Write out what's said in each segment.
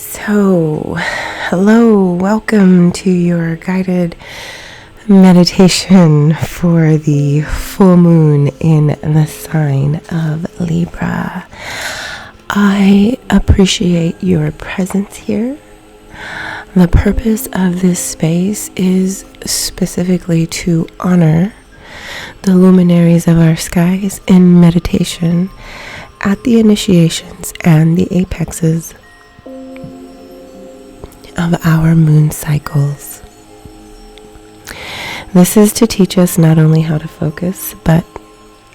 So, hello, welcome to your guided meditation for the full moon in the sign of Libra. I appreciate your presence here. The purpose of this space is specifically to honor the luminaries of our skies in meditation at the initiations and the apexes of our moon cycles. This is to teach us not only how to focus, but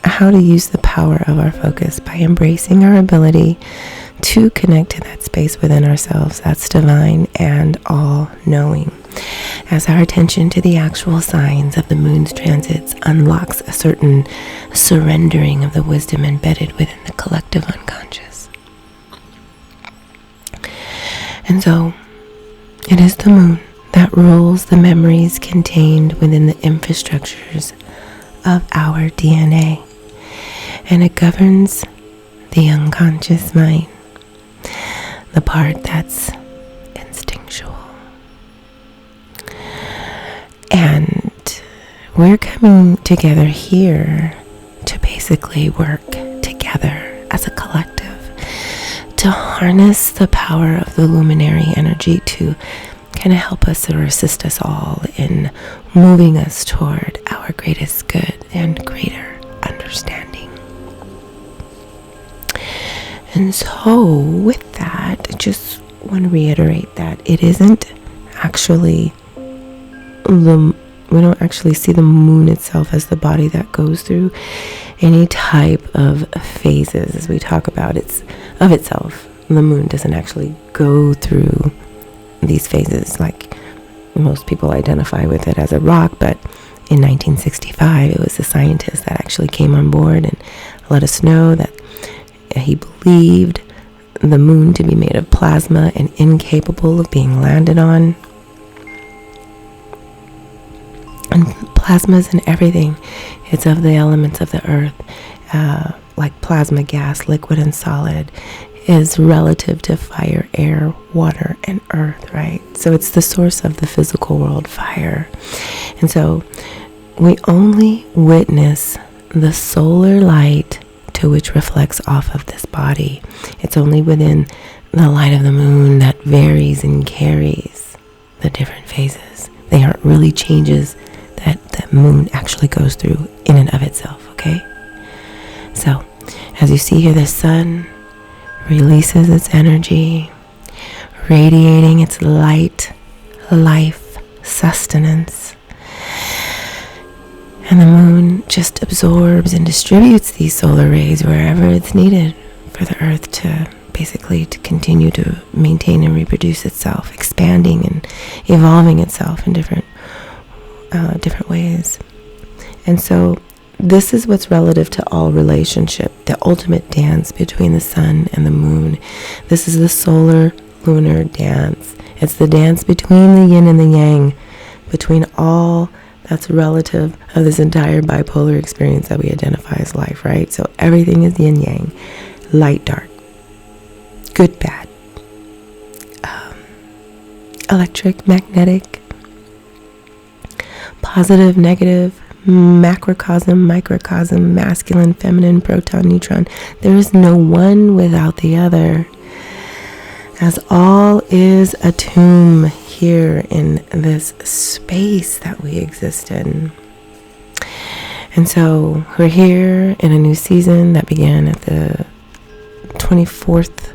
how to use the power of our focus by embracing our ability to connect to that space within ourselves that's divine and all-knowing. As our attention to the actual signs of the moon's transits unlocks a certain surrendering of the wisdom embedded within the collective unconscious. And so, it is the moon that rules the memories contained within the infrastructures of our DNA, and it governs the unconscious mind, the part that's instinctual. And we're coming together here to basically work together as a collective to harness the power of the luminary energy to kind of help us or assist us all in moving us toward our greatest good and greater understanding. And so with that, I just want to reiterate that it isn't actually we don't actually see the moon itself as the body that goes through any type of phases as we talk about. It's of itself. The moon doesn't actually go through these phases like most people identify with it as a rock, but in 1965 it was a scientist that actually came on board and let us know that he believed the moon to be made of plasma and incapable of being landed on. And plasma is in everything. It's of the elements of the earth, like plasma, gas, liquid, and solid is relative to fire, air, water, and earth, right? So it's the source of the physical world, fire. And so we only witness the solar light to which reflects off of this body. It's only within the light of the moon that varies and carries the different phases. They aren't really changes that the moon actually goes through in and of itself, okay? So, as you see here, the sun releases its energy, radiating its light, life, sustenance. And the moon just absorbs and distributes these solar rays wherever it's needed for the earth to basically to continue to maintain and reproduce itself, expanding and evolving itself in different ways. And so this is what's relative to all relationship, the ultimate dance between the sun and the moon. This is the solar lunar dance. It's the dance between the yin and the yang, between all that's relative of this entire bipolar experience that we identify as life, right? So everything is yin yang, light, dark, good, bad, electric, magnetic, positive, negative, macrocosm, microcosm, masculine, feminine, proton, neutron. There is no one without the other, as all is attuned here in this space that we exist in. And so we're here in a new season that began at the 24th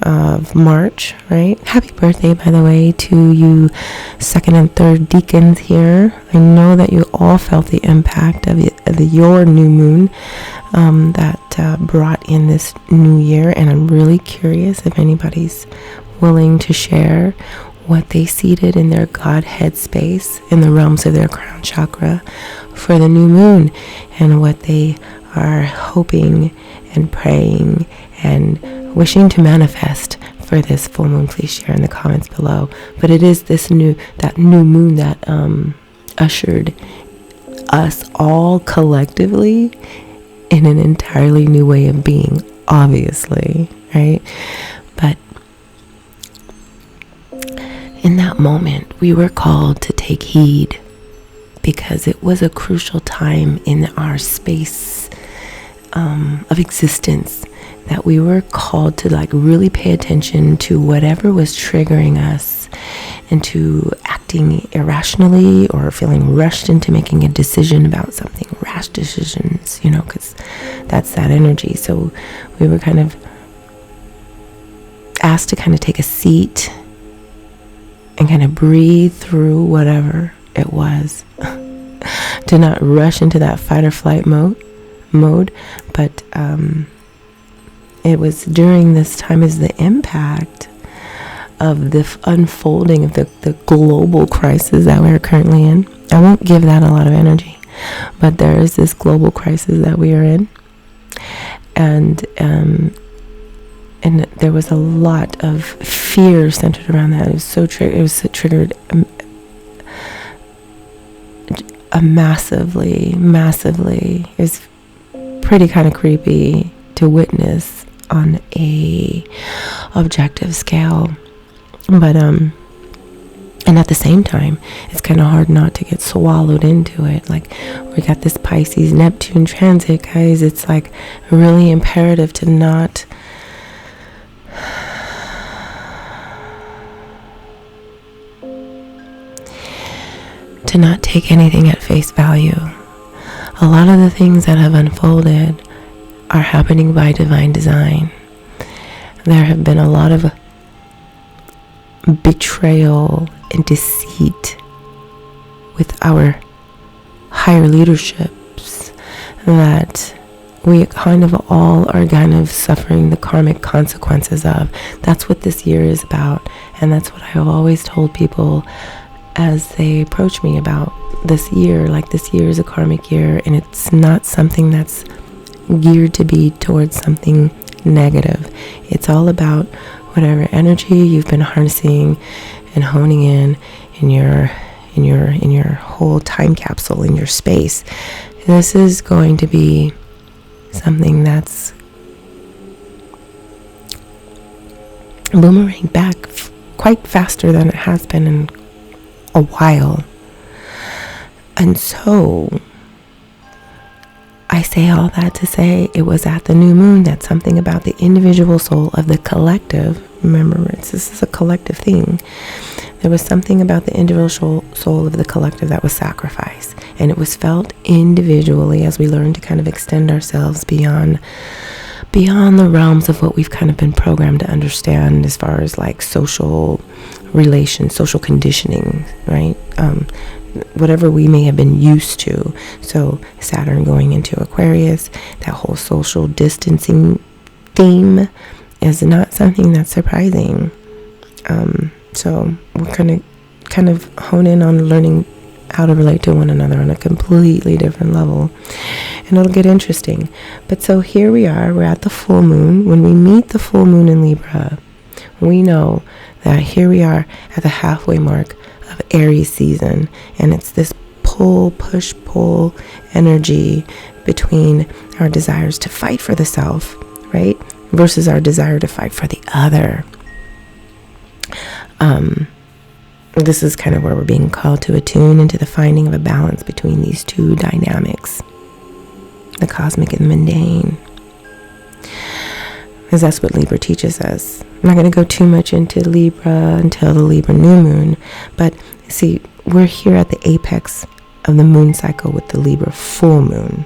of March, right? Happy birthday, by the way, to you second and third deacons here. I know that you all felt the impact of your new moon that brought in this new year, and I'm really curious if anybody's willing to share what they seeded in their Godhead space in the realms of their crown chakra for the new moon, and what they are hoping and praying and wishing to manifest for this full moon. Please share in the comments below. But it is this new moon that ushered us all collectively in an entirely new way of being, obviously, right? But that moment, we were called to take heed, because it was a crucial time in our space of existence, that we were called to like really pay attention to whatever was triggering us into acting irrationally or feeling rushed into making a decision about something, rash decisions, because that's that energy. So we were kind of asked to kind of take a seat and kind of breathe through whatever it was. To not rush into that fight or flight mode, but it was during this time is the impact of the unfolding of the global crisis that we're currently in. I won't give that a lot of energy, but there is this global crisis that we are in, and there was a lot of fear centered around that. It was so triggered massively. It was pretty kind of creepy to witness on a objective scale, but and at the same time, it's kind of hard not to get swallowed into it. Like, we got this Pisces Neptune transit, guys. It's like really imperative to not take anything at face value. A lot of the things that have unfolded are happening by divine design. There have been a lot of betrayal and deceit with our higher leaderships that we kind of all are kind of suffering the karmic consequences of. That's what this year is about, and that's what I have always told people as they approach me about this year. Like, this year is a karmic year, and it's not something that's geared to be towards something negative. It's all about whatever energy you've been harnessing and honing in your whole time capsule, in your space. This is going to be something that's boomerang back quite faster than it has been in a while. And so I say all that to say it was at the new moon that something about the individual soul of the collective, remember, this is a collective thing, there was something about the individual soul of the collective that was sacrificed, and it was felt individually as we learn to kind of extend ourselves beyond the realms of what we've kind of been programmed to understand as far as like social relations, social conditioning, right? Whatever we may have been used to. So Saturn going into Aquarius, that whole social distancing theme is not something that's surprising. So we're going to kind of hone in on learning how to relate to one another on a completely different level, and it'll get interesting. But so here we are, we're at the full moon. When we meet the full moon in Libra, we know that here we are at the halfway mark of Aries season, and it's this push-pull energy between our desires to fight for the self, right, versus our desire to fight for the other. This is kind of where we're being called to attune into the finding of a balance between these two dynamics, the cosmic and the mundane, because that's what Libra teaches us. I'm not going to go too much into Libra until the Libra new moon, but see, we're here at the apex of the moon cycle with the Libra full moon.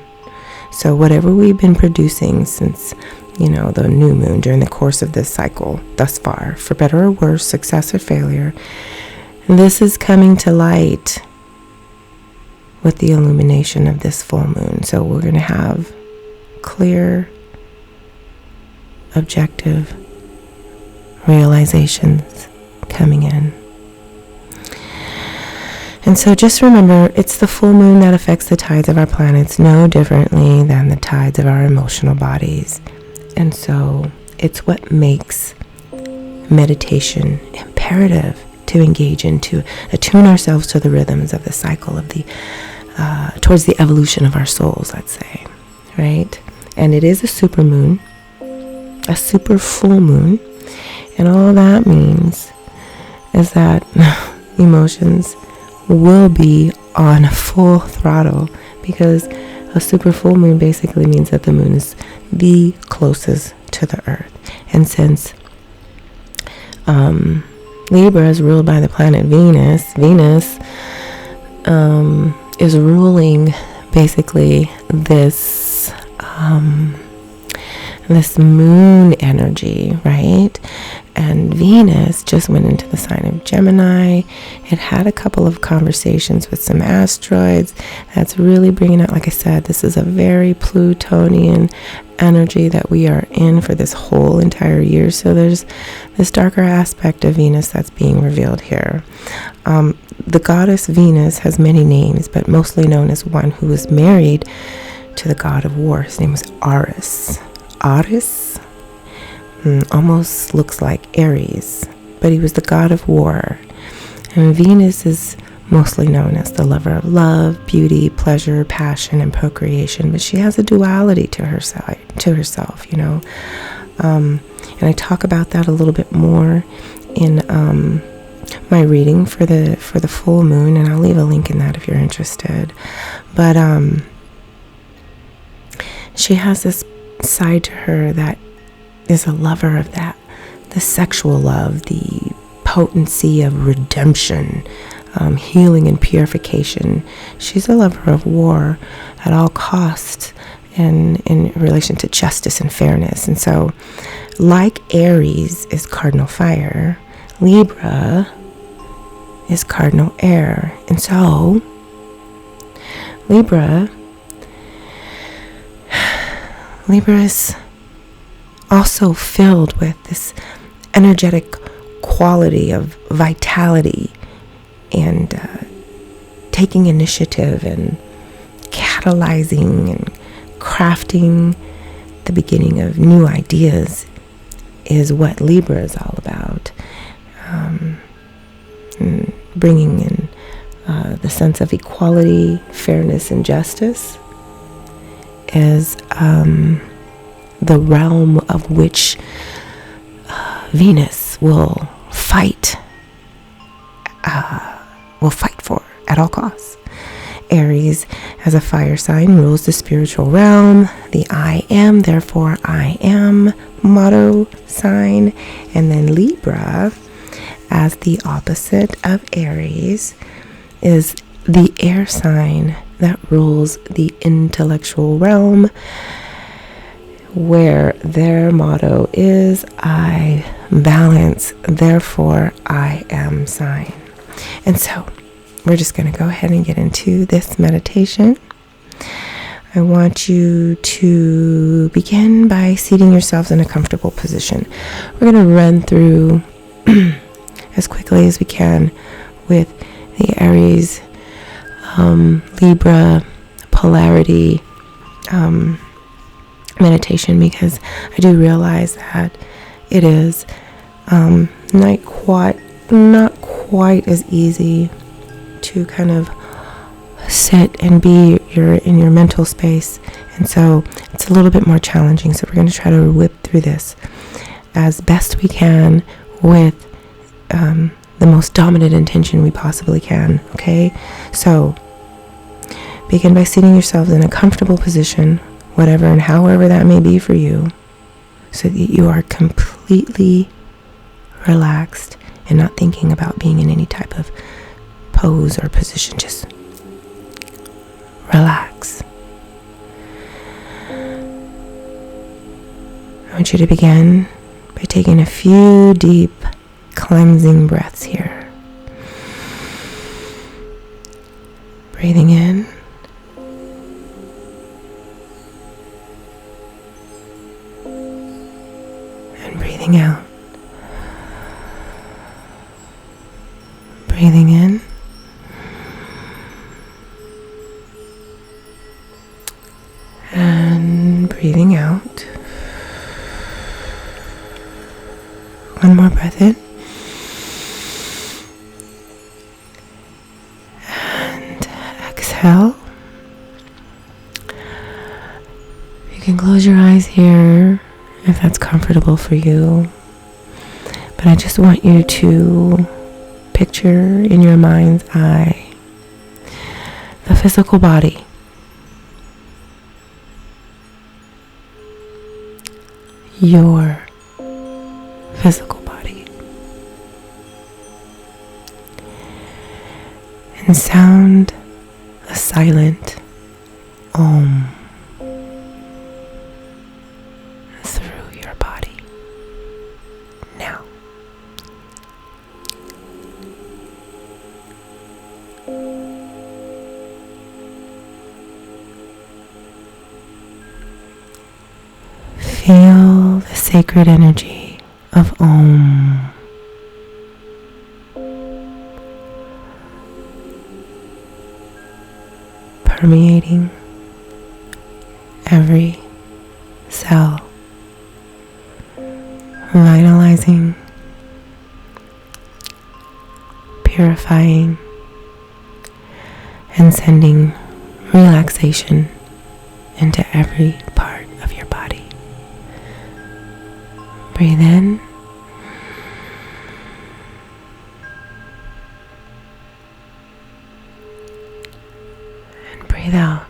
So whatever we've been producing since, the new moon during the course of this cycle thus far, for better or worse, success or failure, this is coming to light with the illumination of this full moon. So we're going to have clear, objective realizations coming in. And so just remember, it's the full moon that affects the tides of our planets no differently than the tides of our emotional bodies. And so it's what makes meditation imperative to engage in, to attune ourselves to the rhythms of the cycle of the towards the evolution of our souls, let's say, right? And it is a super moon, a super full moon, and all that means is that emotions will be on full throttle, because a super full moon basically means that the moon is the closest to the earth. And since Libra is ruled by the planet Venus, is ruling basically this moon energy, right? And Venus just went into the sign of Gemini. It had a couple of conversations with some asteroids. That's really bringing out, like I said, this is a very Plutonian energy that we are in for this whole entire year. So there's this darker aspect of Venus that's being revealed here. The goddess Venus has many names, but mostly known as one who was married to the god of war. His name was Ares. Ares? Almost looks like Aries, but he was the god of war. And Venus is mostly known as the lover of love, beauty, pleasure, passion, and procreation, but she has a duality to herself, you know. And I talk about that a little bit more in my reading for the full moon, and I'll leave a link in that if you're interested. But she has this side to her that is a lover of that, the sexual love, the potency of redemption, healing and purification. She's a lover of war at all costs, and in relation to justice and fairness. And so, like Aries is cardinal fire, Libra is cardinal air. And so Libra is also filled with this energetic quality of vitality and taking initiative and catalyzing and crafting the beginning of new ideas is what Libra is all about. And bringing in the sense of equality, fairness, and justice is the realm of which Venus will fight for at all costs. Aries, as a fire sign, rules the spiritual realm, the I am, therefore I am motto sign. And then Libra, as the opposite of Aries, is the air sign that rules the intellectual realm, where their motto is I balance, therefore I am sign. And so we're just going to go ahead and get into this meditation. I want you to begin by seating yourselves in a comfortable position. We're going to run through as quickly as we can with the Aries, Libra, polarity meditation, because I do realize that it is not quite as easy to kind of sit and be in your mental space, and so it's a little bit more challenging. So we're going to try to whip through this as best we can with the most dominant intention we possibly can. Okay, so begin by seating yourselves in a comfortable position, whatever and however that may be for you, so that you are completely relaxed and not thinking about being in any type of pose or position. Just relax. I want you to begin by taking a few deep cleansing breaths here. Breathing in and breathing out. Breathing in and breathing out. One more breath in and exhale. You can close your eyes here if that's comfortable for you, but I just want you to picture in your mind's eye the physical body. Your physical body. And sound a silent Om through your body. Now. Feel the sacred energy of Om permeating every cell, vitalizing, purifying, and sending relaxation into every part of your body. Breathe in. And breathe out.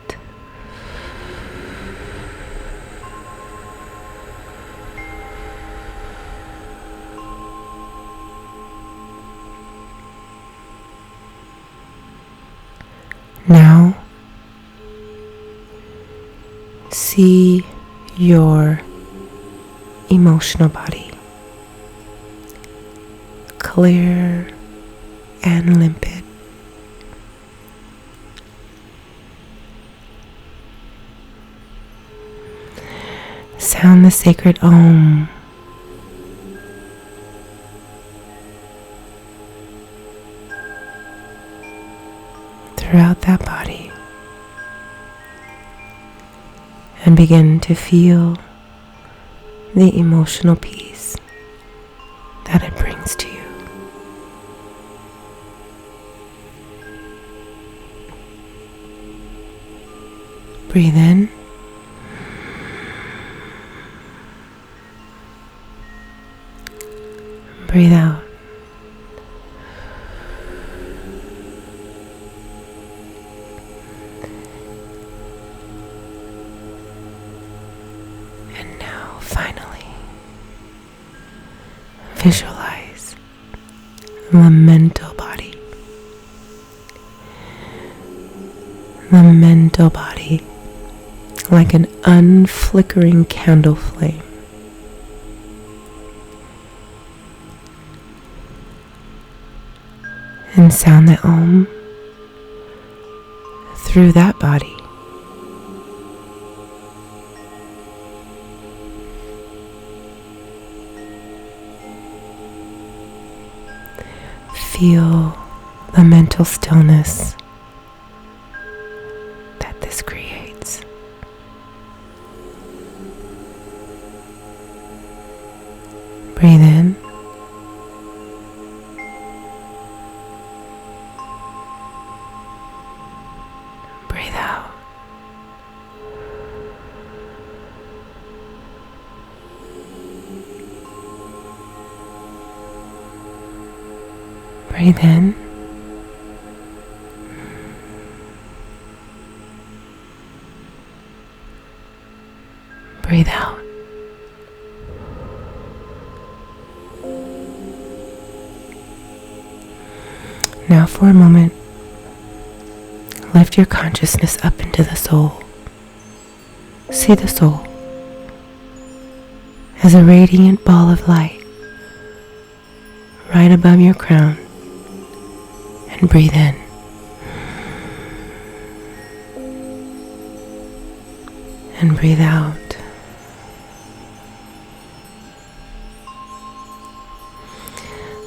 Now, see your emotional body, clear and limpid. Sound the sacred Om. Throughout that body, and begin to feel the emotional peace that it brings to you. Breathe in. Breathe out. And now, finally, visualize the mental body. The mental body like an unflickering candle flame. And sound the Om through that body. Feel the mental stillness that this creates. Breathe in. Breathe out. Breathe in. Breathe out. Now for a moment, lift your consciousness up into the soul. See the soul as a radiant ball of light right above your crown, and breathe in. And breathe out.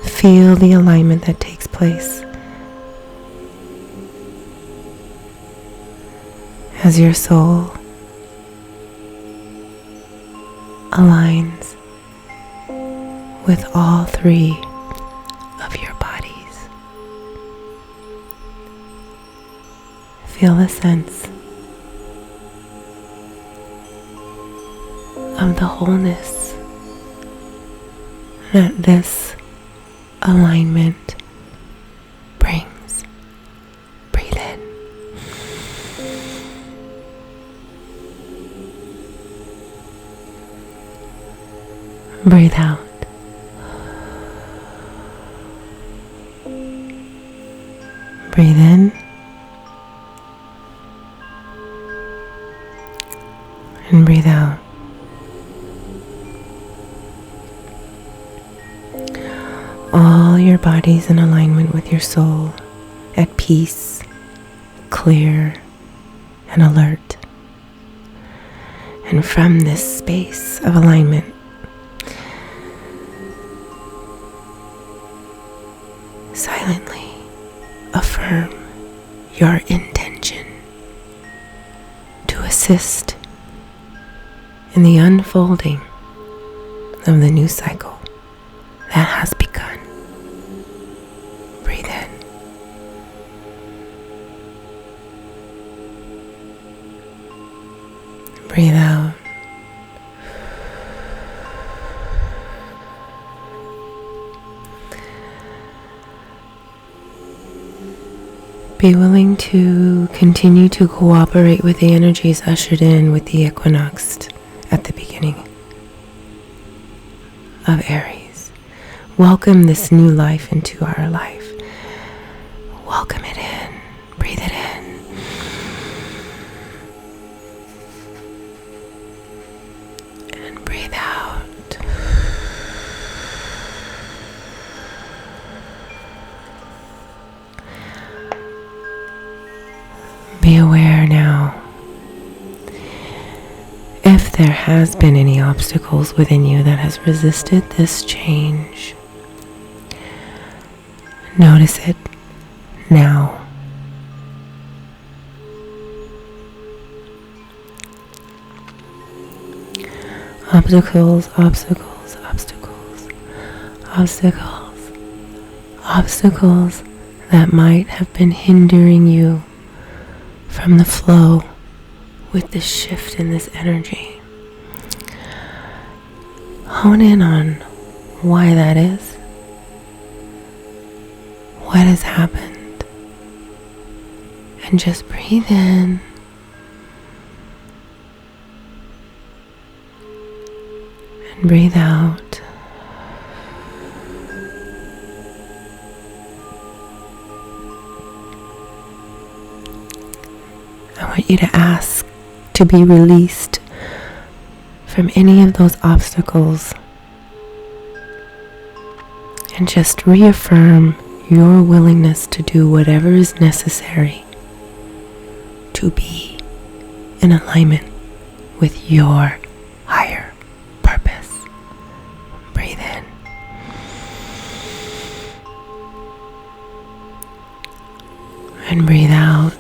Feel the alignment that takes place as your soul aligns with all three of your bodies. Feel the sense of the wholeness that this alignment Breathe out. Breathe in. And breathe out. All your body's in alignment with your soul, at peace, clear, and alert. And from this space of alignment, silently affirm your intention to assist in the unfolding of the new cycle that has begun. Breathe in. Breathe out. Be willing to continue to cooperate with the energies ushered in with the equinox at the beginning of Aries. Welcome this new life into our life. Welcome it in. Breathe it in. And breathe out. Be aware now. If there has been any obstacles within you that has resisted this change, notice it now. Obstacles, obstacles, obstacles, obstacles, obstacles that might have been hindering you from the flow with this shift in this energy. Hone in on why that is. What has happened? And just breathe in. And breathe out. I want you to ask to be released from any of those obstacles and just reaffirm your willingness to do whatever is necessary to be in alignment with your higher purpose. Breathe in. And breathe out.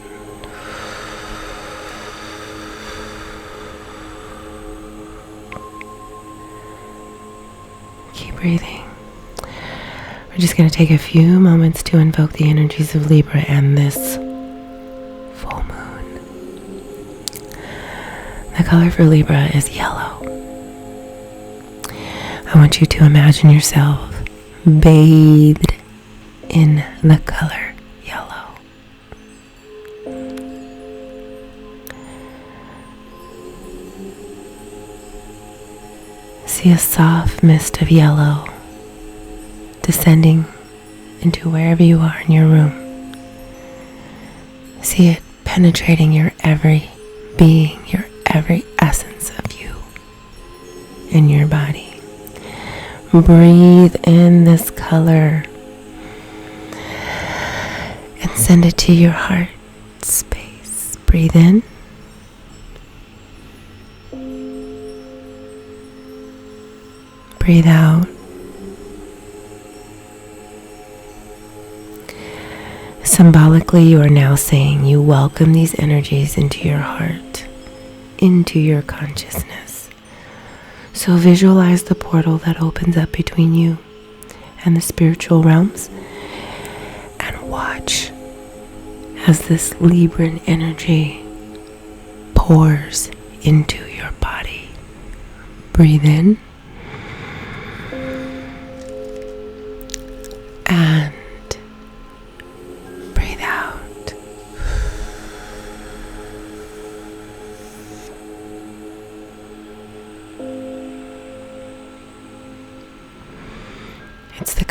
Keep breathing. We're just going to take a few moments to invoke the energies of Libra and this full moon. The color for Libra is yellow. I want you to imagine yourself bathed in the color yellow. See a soft mist of yellow descending into wherever you are in your room. See it penetrating your every being, your every essence of you in your body. Breathe in this color and send it to your heart space. Breathe in. Breathe out. Symbolically, you are now saying you welcome these energies into your heart, into your consciousness. So visualize the portal that opens up between you and the spiritual realms and watch as this Libran energy pours into your body. Breathe in. And breathe out.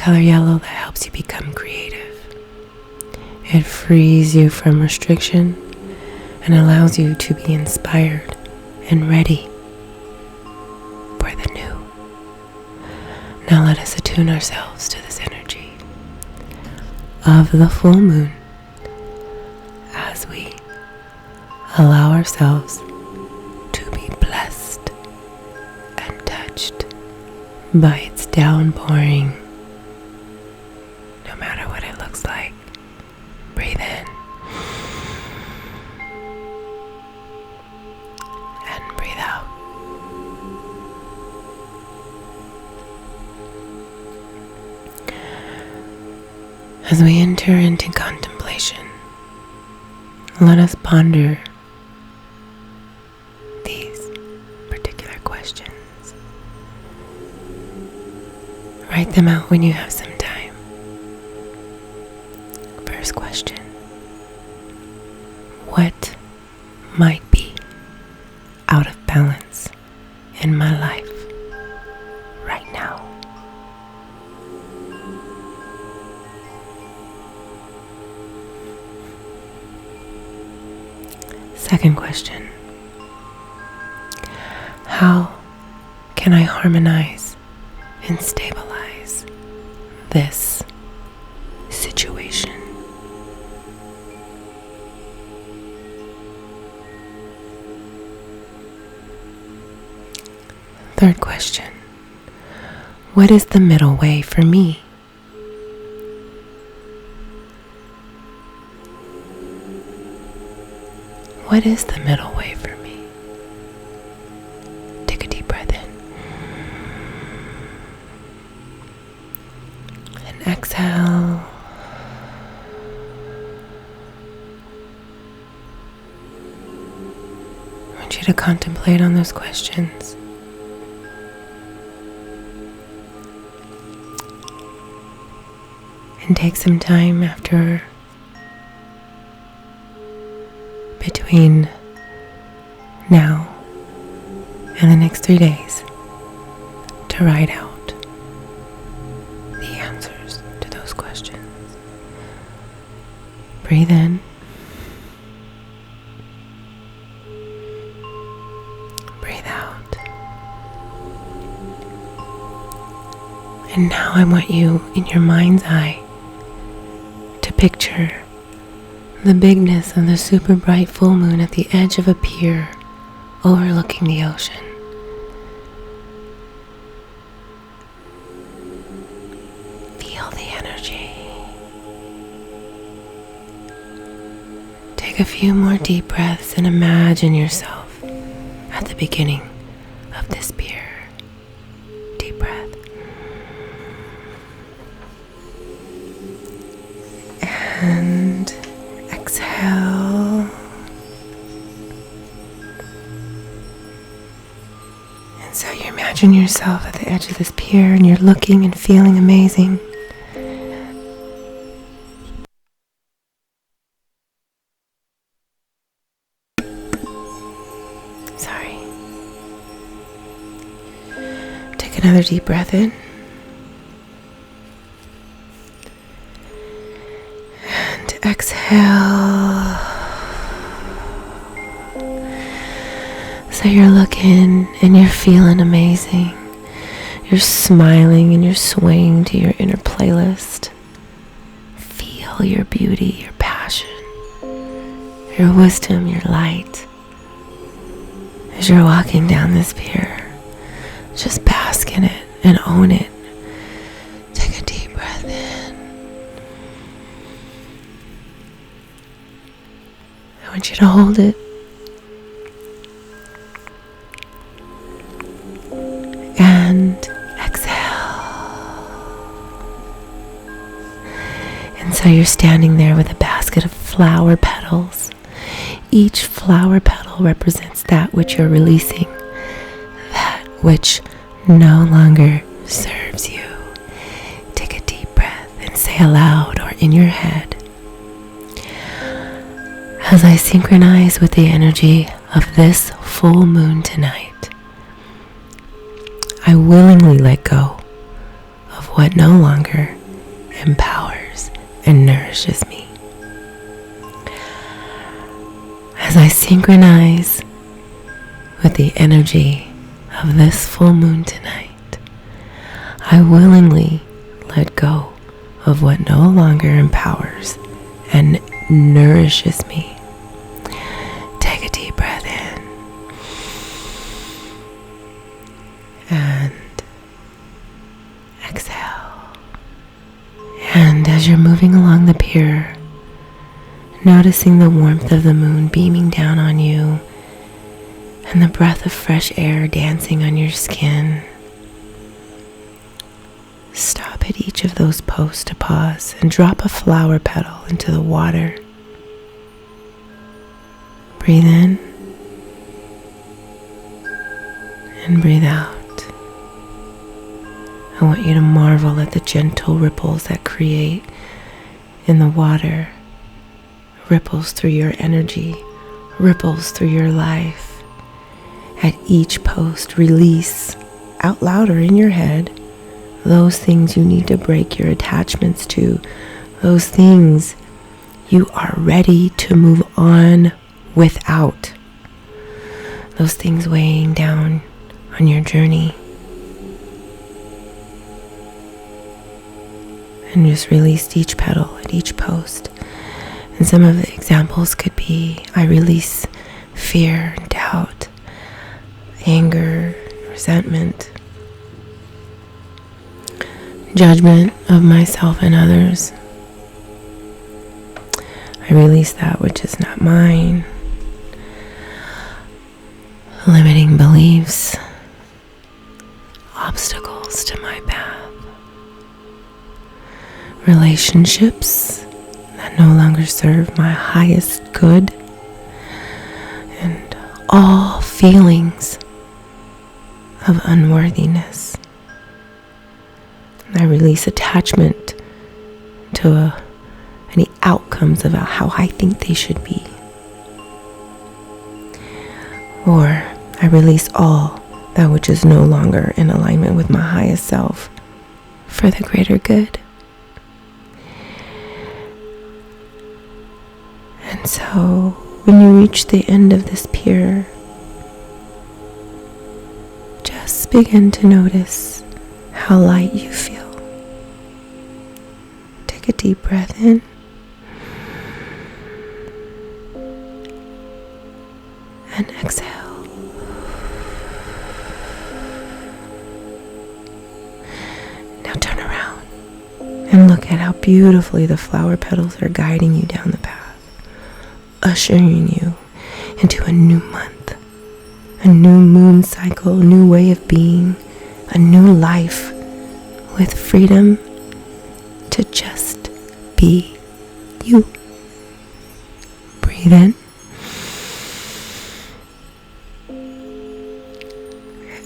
color yellow that helps you become creative. It frees you from restriction and allows you to be inspired and ready for the new. Now let us attune ourselves to this energy of the full moon as we allow ourselves to be blessed and touched by its downpouring. No matter what it looks like, breathe in and breathe out. As we enter into contemplation, let us ponder these particular questions. Write them out when you have some time. First question: what might be out of balance in my life right now? Second question: how can I harmonize and stabilize this situation? Third question: what is the middle way for me? What is the middle way for me? Take a deep breath in and exhale. I want you to contemplate on those questions. And take some time after, between now and the next 3 days, to write out the answers to those questions. Breathe in. Breathe out. And now I want you, in your mind's eye, to picture the bigness of the super bright full moon at the edge of a pier overlooking the ocean. Feel the energy. Take a few more deep breaths and imagine yourself at the beginning of this pier. Deep breath. And exhale. And so you imagine yourself at the edge of this pier and you're looking and feeling amazing. Sorry. Take another deep breath in. And exhale. So you're looking and you're feeling amazing. You're smiling and you're swaying to your inner playlist. Feel your beauty, your passion, your wisdom, your light. As you're walking down this pier, just bask in it and own it. Take a deep breath in. I want you to hold it. And exhale. And so you're standing there with a basket of flower petals. Each flower petal represents that which you're releasing, that which no longer serves you. Take a deep breath and say aloud or in your head, as I synchronize with the energy of this full moon tonight, I willingly let go of what no longer empowers and nourishes me. As I synchronize with the energy of this full moon tonight, I willingly let go of what no longer empowers and nourishes me. Take a deep breath in and exhale. And as you're moving along the pier, noticing the warmth of the moon beaming down on you and the breath of fresh air dancing on your skin, stop at each of those posts to pause and drop a flower petal into the water. Breathe in and breathe out. I want you to marvel at the gentle ripples that create in the water. Ripples through your energy, ripples through your life. At each post, release out loud or in your head those things you need to break your attachments to, those things you are ready to move on without, those things weighing down on your journey. And just release each petal at each post. And some of the examples could be, I release fear, doubt, anger, resentment, judgment of myself and others. I release that which is not mine. Limiting beliefs, obstacles to my path. Relationships that no longer serve my highest good, and all feelings of unworthiness. I release attachment to any outcomes of how I think they should be. Or I release all that which is no longer in alignment with my highest self for the greater good. And so, when you reach the end of this pier, just begin to notice how light you feel. Take a deep breath in and exhale. Now turn around and look at how beautifully the flower petals are guiding you down the path, ushering you into a new month, a new moon cycle, a new way of being, a new life with freedom to just be you. Breathe in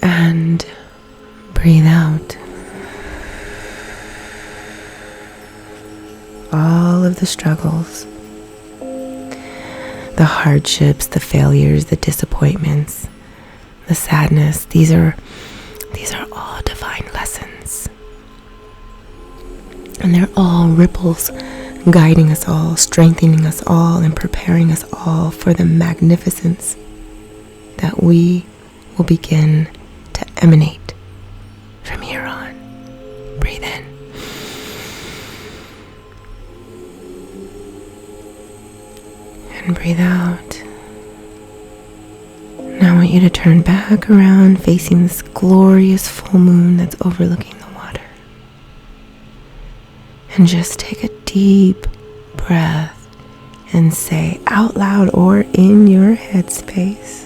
and breathe out. All of the struggles, the hardships, the failures, the disappointments, the sadness, these are all divine lessons. And they're all ripples guiding us all, strengthening us all, and preparing us all for the magnificence that we will begin to emanate from here on. Breathe in. And breathe out. Now I want you to turn back around facing this glorious full moon that's overlooking the water. And just take a deep breath and say out loud or in your headspace,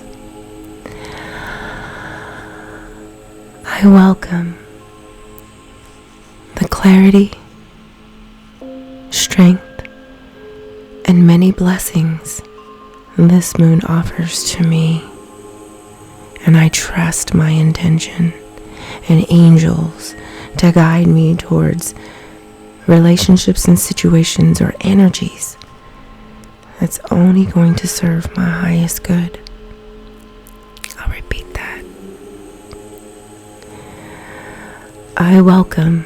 I welcome the clarity, strength, and many blessings this moon offers to me. And I trust my intention and angels to guide me towards relationships and situations or energies that's only going to serve my highest good. I'll repeat that. I welcome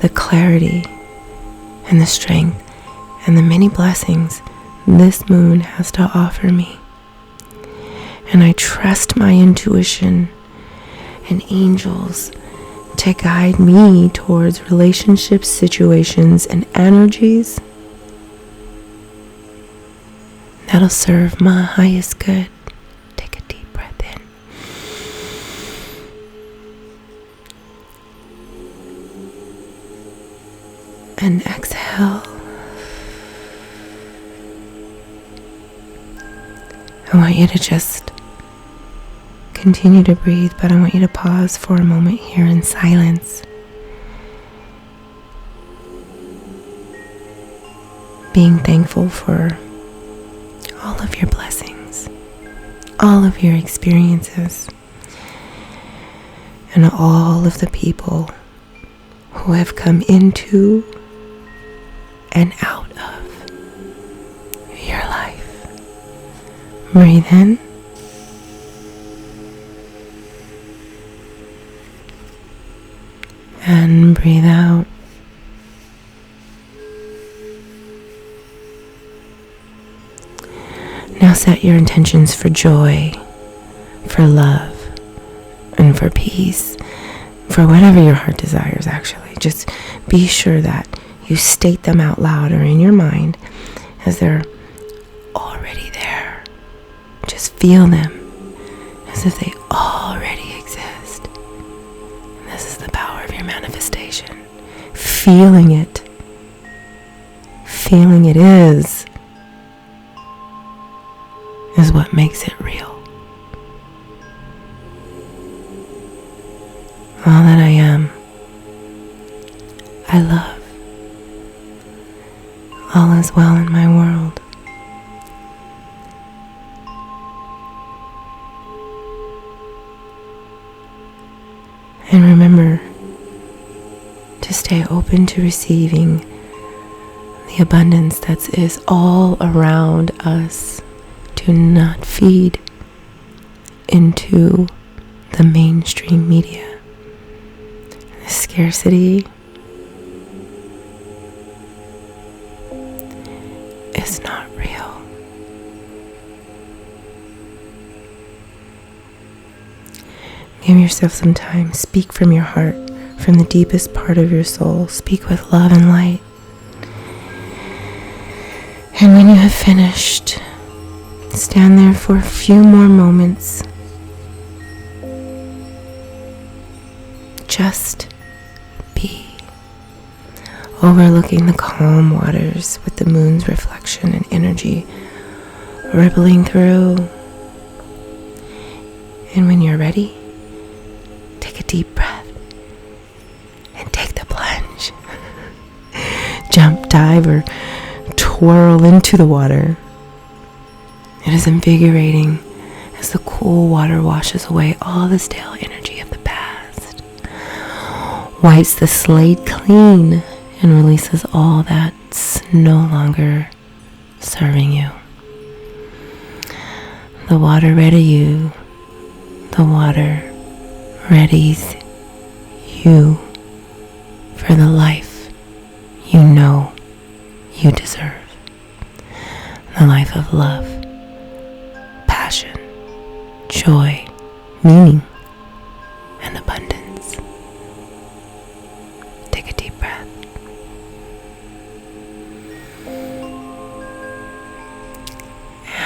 the clarity and the strength and the many blessings this moon has to offer me. And I trust my intuition and angels to guide me towards relationships, situations, and energies that'll serve my highest good. Take a deep breath in. And exhale. I want you to just continue to breathe, but I want you to pause for a moment here in silence. Being thankful for all of your blessings, all of your experiences, and all of the people who have come into and out of your life. Breathe in. And breathe out. Now set your intentions for joy, for love, and for peace, for whatever your heart desires, actually. Just be sure that you state them out loud or in your mind as they're already there. Just feel them as if they already exist. And this is the power of your manifestation. Feeling it. Feeling it is what makes it real. All that I am, I love. All is well in my world. And remember to stay open to receiving the abundance that is all around us. Do not feed into the mainstream media. The scarcity is not real. Give yourself some time. Speak from your heart, from the deepest part of your soul. Speak with love and light. And when you have finished, stand there for a few more moments. Just be. Overlooking the calm waters with the moon's reflection and energy rippling through. And when you're ready, take a deep breath and take the plunge. Jump, dive, or twirl into the water. It is invigorating as the cool water washes away all the stale energy of the past, wipes the slate clean, and releases all that's no longer serving you. The water ready you. The water readies you for the life you know you deserve. The life of love, passion, joy, meaning, and abundance. Take a deep breath.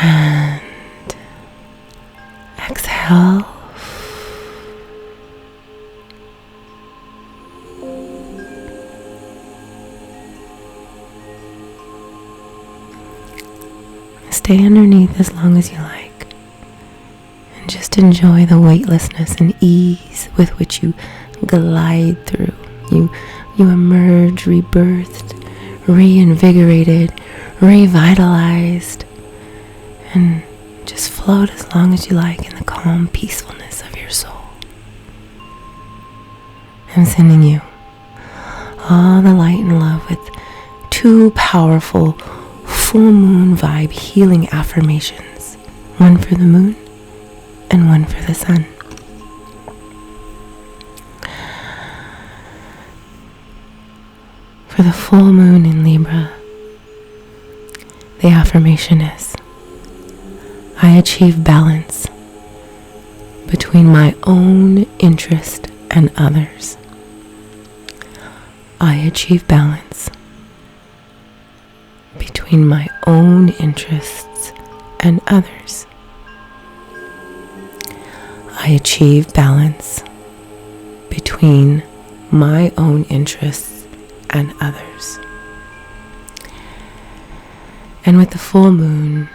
And exhale. Stay underneath as long as you like, and just enjoy the weightlessness and ease with which you glide through. You emerge rebirthed, reinvigorated, revitalized, and just float as long as you like in the calm peacefulness of your soul. I'm sending you all the light and love with 2 powerful full moon vibe healing affirmations, one for the moon and one for the sun. For the full moon in Libra, the affirmation is, I achieve balance between my own interest and others. I achieve balance between my own interests and others. I achieve balance between my own interests and others. And with the full moon,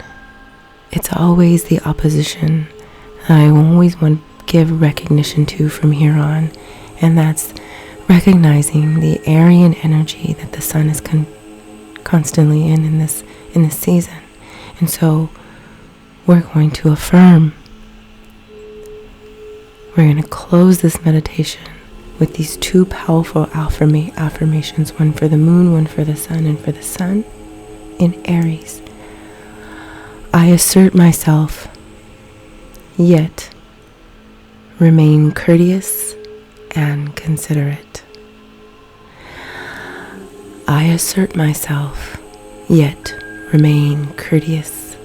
it's always the opposition that I always want to give recognition to from here on, and that's recognizing the Aryan energy that the sun is constantly in this season. And so we're going to affirm. We're going to close this meditation with these two powerful affirmations, one for the moon, one for the sun, and for the sun in Aries. I assert myself, yet remain courteous and considerate. I assert myself, yet remain courteous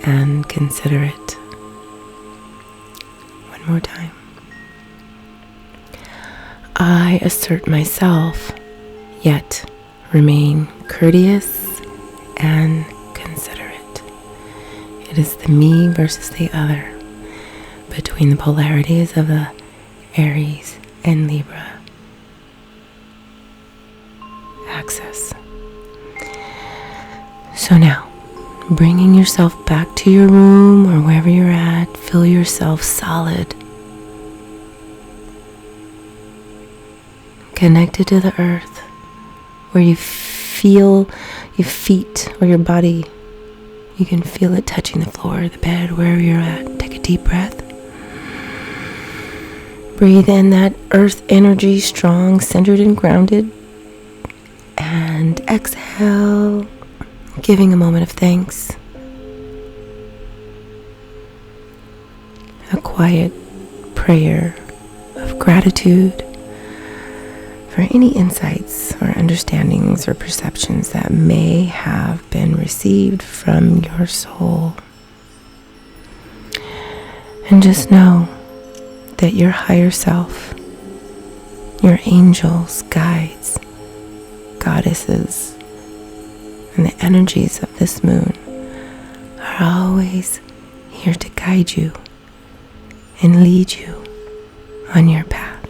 and considerate. One more time. I assert myself, yet remain courteous and considerate. It is the me versus the other between the polarities of the Aries and Libra axis. So now, bringing yourself back to your room or wherever you're at, feel yourself solid, connected to the earth, where you feel your feet or your body. You can feel it touching the floor, the bed, wherever you're at. Take a deep breath. Breathe in that earth energy, strong, centered, and grounded. And exhale, giving a moment of thanks. A quiet prayer of gratitude for any insights or understandings or perceptions that may have been received from your soul. And just know that your higher self, your angels, guides, goddesses, and the energies of this moon are always here to guide you and lead you on your path.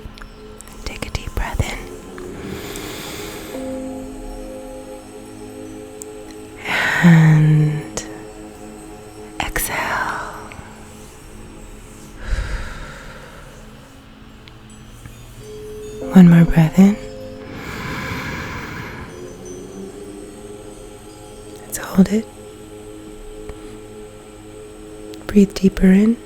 Take a deep breath in. And exhale. One more breath in. Let's hold it. Breathe deeper in.